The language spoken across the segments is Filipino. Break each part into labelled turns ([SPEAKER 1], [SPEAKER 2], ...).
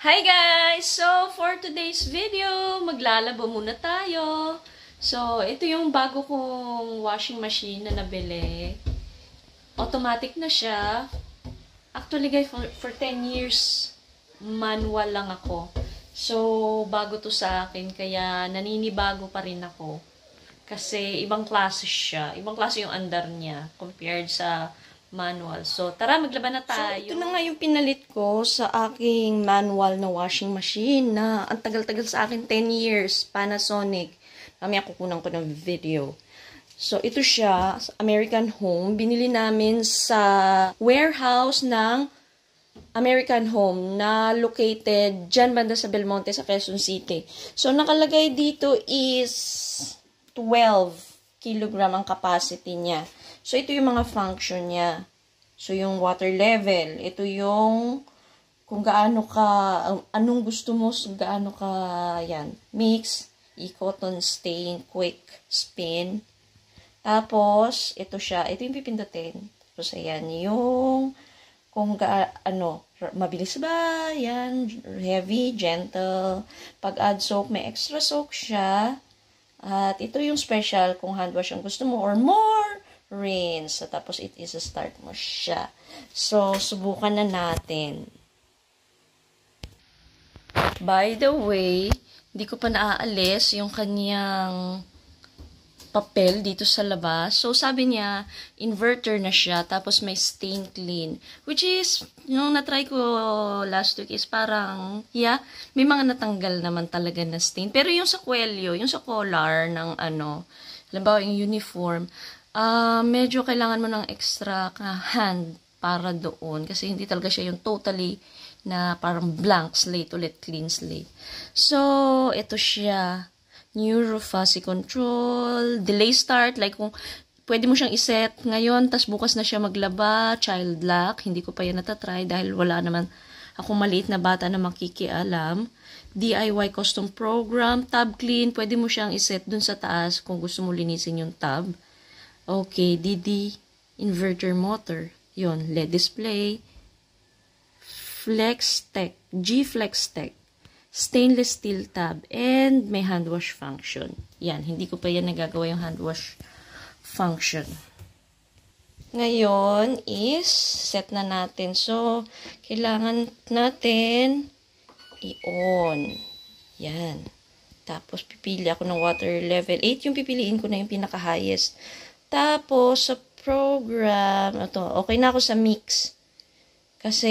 [SPEAKER 1] Hi guys! So, for today's video, maglalaba muna tayo. So, ito yung bago kong washing machine na nabili. Automatic na siya. Actually guys, for 10 years, manual lang ako. So, bago to sa akin, kaya naninibago pa rin ako. Kasi ibang klase siya. Ibang klase yung andar niya compared sa manual. So, tara, maglaban na tayo. So, ito na nga yung pinalit ko sa aking manual na washing machine na ang tagal-tagal sa akin, 10 years, Panasonic. Mamaya kukunan ko ng video. So, ito siya, American Home. Binili namin sa warehouse ng American Home na located dyan banda sa Belmonte sa Quezon City. So, nakalagay dito is 12 kilogram ang capacity niya. So, ito yung mga function niya. So, yung water level. Ito yung kung gaano ka, anong gusto mo, gaano ka, yan, mix, e-cotton stain, quick spin. Tapos, ito siya. Ito yung pipindutin. Tapos, ayan, yung kung gaano, mabilis ba, yan, heavy, gentle. Pag add soap, may extra soap siya. At ito yung special kung hand wash ang gusto mo or more rinse. So, tapos it is a start mo siya. So, subukan na natin. By the way, hindi ko pa naaalis yung kanyang papel dito sa labas. So, sabi niya, inverter na siya, tapos may stain clean. Which is, yung na-try ko last week is parang, yeah, may mga natanggal naman talaga na stain. Pero yung sa kwelyo, yung sa collar ng halimbawa yung uniform, medyo kailangan mo ng extra hand para doon. Kasi hindi talaga siya yung totally na parang blank slate ulit, clean slate. So, ito siya. Neuro fuzzy control, delay start, like kung pwede mo siyang iset ngayon, tas bukas na siya maglaba, child lock, hindi ko pa yan natatry dahil wala naman akong maliit na bata na makikialam. DIY custom program, tab clean, pwede mo siyang iset dun sa taas kung gusto mo linisin yung tab. Okay, DD inverter motor, yon, LED display, Flex Tech, G Flex Tech, stainless steel tab, and may hand wash function. Yan, hindi ko pa yan nagagawa yung hand wash function. Ngayon is, set na natin. So, kailangan natin i-on. Yan. Tapos, pipili ako ng water level 8. Yung pipiliin ko na yung pinaka-highest. Tapos, sa program, ito, okay na ako sa mix. Kasi,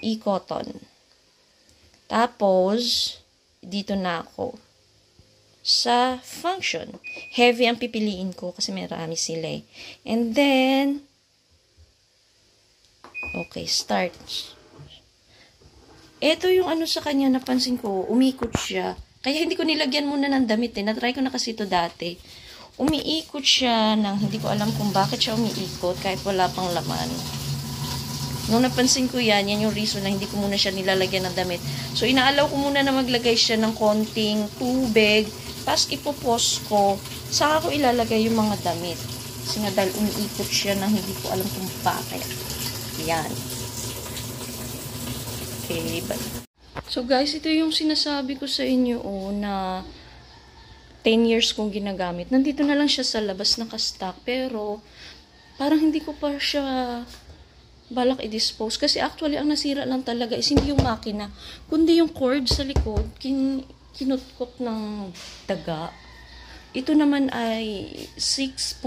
[SPEAKER 1] e-cotton. Tapos, dito na ako sa function. Heavy ang pipiliin ko kasi marami sila eh. And then, okay, start. Ito yung sa kanya, napansin ko, umikot siya. Kaya hindi ko nilagyan muna ng damit eh. Natry ko na kasi ito dati. Umiikot siya ng, hindi ko alam kung bakit siya umiikot kahit wala pang laman. Nung napansin ko yan yung reason na hindi ko muna siya nilalagyan ng damit. So, inaalaw ko muna na maglagay siya ng konting tubig. Tapos, ipopos ko. Saka ko ilalagay yung mga damit. Kasi nga dahil umiikot siya na hindi ko alam kung bakit. Yan. Okay, bye. So, guys, ito yung sinasabi ko sa inyo na 10 years kong ginagamit. Nandito na lang siya sa labas nakastock. Pero, parang hindi ko pa siya balak i-dispose. Kasi actually, ang nasira lang talaga is hindi yung makina, kundi yung cord sa likod, kinutkot ng daga. Ito naman ay 6.5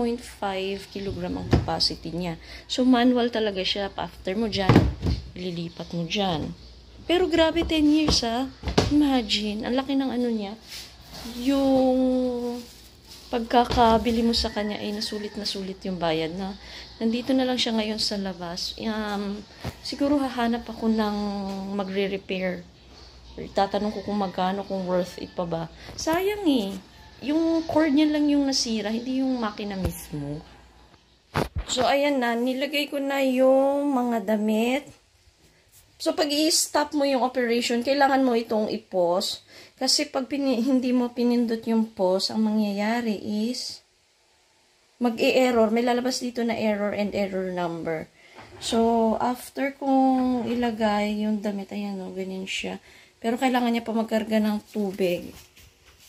[SPEAKER 1] kilogram ang capacity niya. So, manual talaga siya. After mo dyan, ililipat mo dyan. Pero grabe, 10 years Imagine, ang laki ng niya. Yung pagkakabili mo sa kanya ay nasulit yung bayad na. Nandito na lang siya ngayon sa labas. Siguro hahanap ako ng magre-repair. Tatanong ko kung magkano, kung worth it pa ba. Sayang eh. Yung cord niya lang yung nasira, hindi yung makina mismo. So, ayan na. Nilagay ko na yung mga damit. So, pag i-stop mo yung operation, kailangan mo itong i-pause. Kasi pag hindi mo pinindot yung pause, ang mangyayari is mag-e-error. May lalabas dito na error and error number. So, after kong ilagay yung damit, ayan o, ganyan siya. Pero kailangan niya pa magkarga ng tubig.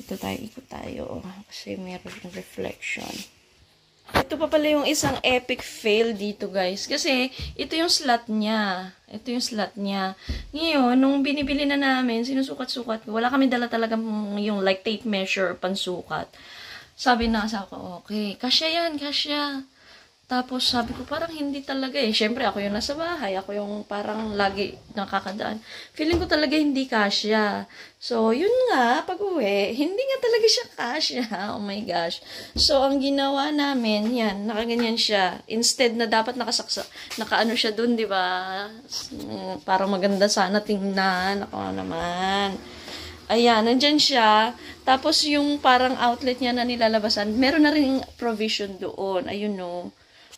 [SPEAKER 1] Ito tayo, ikot tayo. Kasi meron ng reflection. Ito pa pala yung isang epic fail dito, guys. Kasi, ito yung slot niya. Ito yung slot niya. Ngayon, nung binibili na namin, sinusukat-sukat ko. Wala kami dala talagang yung like tape measure or pansukat. Sabi na sa ako, okay, kasya yan, kasya. Tapos sabi ko, parang hindi talaga eh. Siyempre, ako yung nasa bahay. Ako yung parang lagi nakakadaan. Feeling ko talaga hindi kasya. So, yun nga, pag uwi, hindi nga talaga siya kasya. Oh my gosh. So, ang ginawa namin, yan, nakaganyan siya. Instead na dapat nakaano siya dun, di ba? Parang maganda sana tingnan. Ako naman. Ayan, nandyan siya. Tapos, yung parang outlet niya na nilalabasan, meron na rin provision doon. Ayun, no.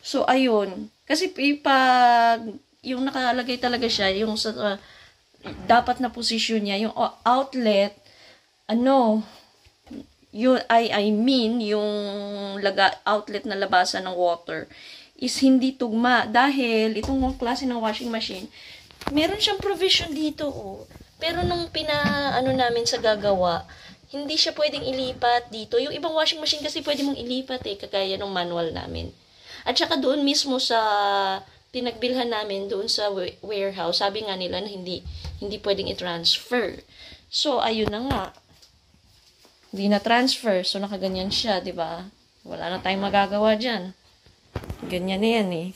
[SPEAKER 1] So, ayun. Kasi pag yung nakalagay talaga siya, yung sa dapat na position niya, yung outlet, I mean, yung outlet na labasan ng water, is hindi tugma. Dahil, itong klase ng washing machine, meron siyang provision dito, oh. Pero nung namin sa gagawa, hindi siya pwedeng ilipat dito. Yung ibang washing machine kasi pwede mong ilipat eh, kagaya ng manual namin. At saka doon mismo sa pinagbilhan namin, doon sa warehouse, sabi nga nila na hindi pwedeng i-transfer. So, ayun na nga. Hindi na transfer. So, nakaganyan siya, di ba? Wala na tayong magagawa dyan. Ganyan na yan eh.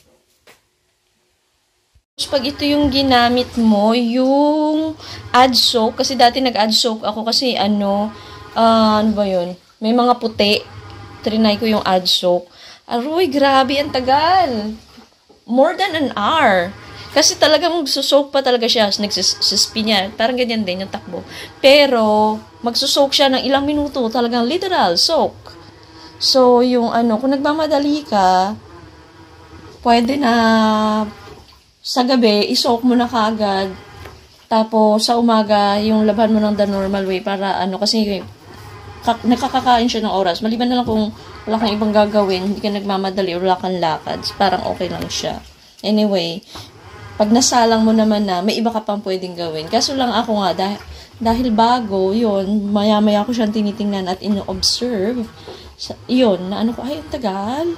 [SPEAKER 1] Tapos, pag ito yung ginamit mo, yung add soap, kasi dati nag-add soap ako kasi ano ba yun? May mga puti. Trinay ko yung add soap. Aroy, grabe, ang tagal. More than an hour. Kasi talagang magsusoak pa talaga siya. Nagsispin niya. Parang ganyan din yung takbo. Pero, magsusoak siya ng ilang minuto. Talagang literal, soak. So, yung kung nagmamadali ka, pwede na sa gabi, isoak mo na kaagad. Tapos, sa umaga, yung laban mo ng the normal way para kasi nakakakain siya ng oras. Maliban na lang kung wala kang ibang gagawin, hindi ka nagmamadali or wala kang lakad, parang okay lang siya. Anyway, pag nasalang mo naman na, may iba ka pang pwedeng gawin. Kaso lang ako nga, dahil bago, yun, maya-maya ko siyang tinitingnan at ino-observe. Yun, na ay, tagal.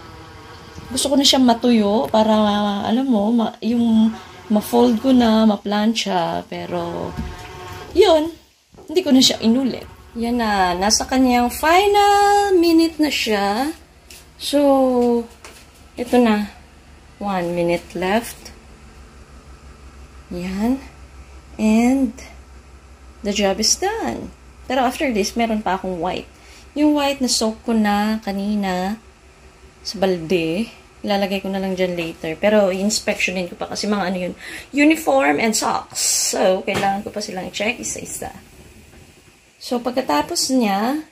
[SPEAKER 1] Gusto ko na siyang matuyo para, alam mo, yung ma-fold ko na, ma-plancha, pero, yun, hindi ko na siya inulit. Yan na, nasa kanyang final minute na siya. So, ito na. 1 minute left. Yan. And, the job is done. Pero after this, meron pa akong white. Yung white na soak ko na kanina sa balde. Ilalagay ko na lang dyan later. Pero, i-inspectionin ko pa kasi mga yun. Uniform and socks. So, kailangan ko pa silang i-check isa-isa. So, pagkatapos niya,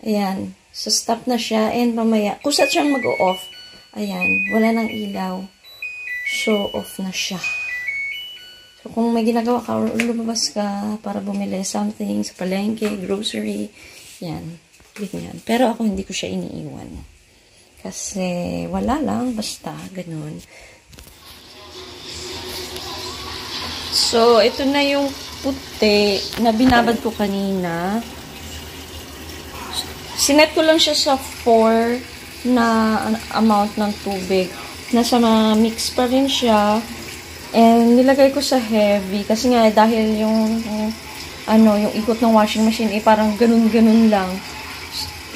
[SPEAKER 1] ayan, so stop na siya, and mamaya, kusat siyang mag-o-off, ayan, wala nang ilaw, so off na siya. So, kung may ginagawa ka, or lumabas ka para bumili something sa palengke, grocery, yan, ganyan. Pero ako hindi ko siya iniiwan. Kasi, wala lang, basta, ganun. So, ito na yung puti na binabad ko kanina. Sinet ko lang siya sa 4 na amount ng tubig. Nasa mix pa rin siya. And nilagay ko sa heavy. Kasi nga dahil yung ikot ng washing machine parang ganun-ganun lang.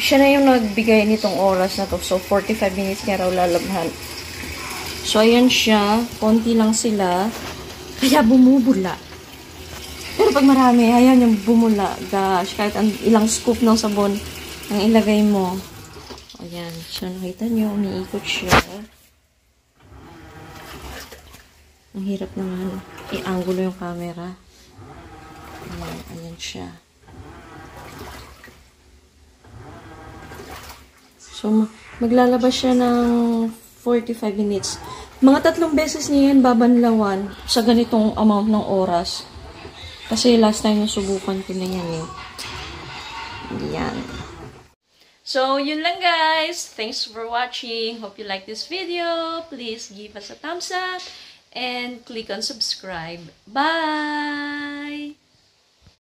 [SPEAKER 1] Siya na yung nagbigay nitong oras na to. So 45 minutes nga raw lalabhan. So ayan siya. Konti lang sila. Kaya bumubula. Pero pag marami, ayan yung bumula. Gosh, kahit ilang scoop ng sabon ang ilagay mo. Ayan. So, nakita nyo, umiikot siya. Ang hirap naman i-angulo yung camera. Ayan, ayan siya. So, maglalabas siya ng 45 minutes. Mga 3 beses niya yan babanlawan sa ganitong amount ng oras. Kasi last time yung subukan ko na yan eh. Yan. So, yun lang guys. Thanks for watching. Hope you like this video. Please give us a thumbs up and click on subscribe. Bye!